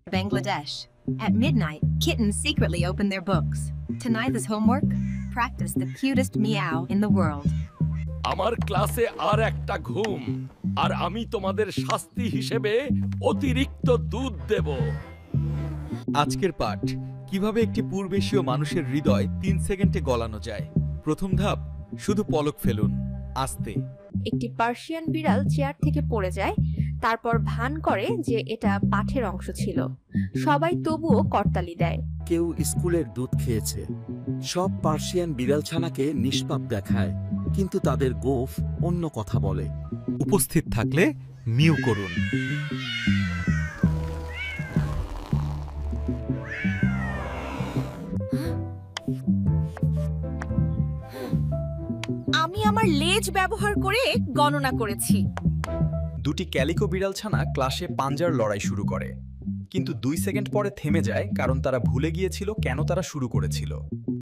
Bangladesh. At midnight, kittens secretly open their books. Tonight's homework: practice the cutest meow in the world. আমার ক্লাসে আর একটা ঘুম, আর আমি তোমাদের শাস্তি হিসেবে অতিরিক্ত দুধ দেব। আজকের পাঠ: কিভাবে একটি পূর্বেশীয় মানুষের হৃদয় 3 সেকেন্ডে গলানো যায়। প্রথম ধাপ: শুধু পলক ফেলুন, আস্তে। একটি পার্সিয়ান বিড়াল চেয়ার থেকে পড়ে যায়, তারপর ভান করে যে এটা পাঠের অংশ ছিল। সবাই তবুও করতালি দেয়। কেউ স্কুলের দুধ খেয়েছে। সব পার্সিয়ান বিড়ালছানাকে নিষ্পাপ দেখায়, কিন্তু তাদের গোঁফ অন্য কথা বলে। উপস্থিত থাকলে মিউ করুন। আমি আমার লেজ ব্যবহার করে গণনা করেছি। দুটি ক্যালিকো বিড়ালছানা ক্লাসে পাঞ্জার লড়াই শুরু করে, কিন্তু 2 সেকেন্ড পরে থেমে যায় কারণ তারা ভুলে গিয়েছিল কেন তারা শুরু করেছিল।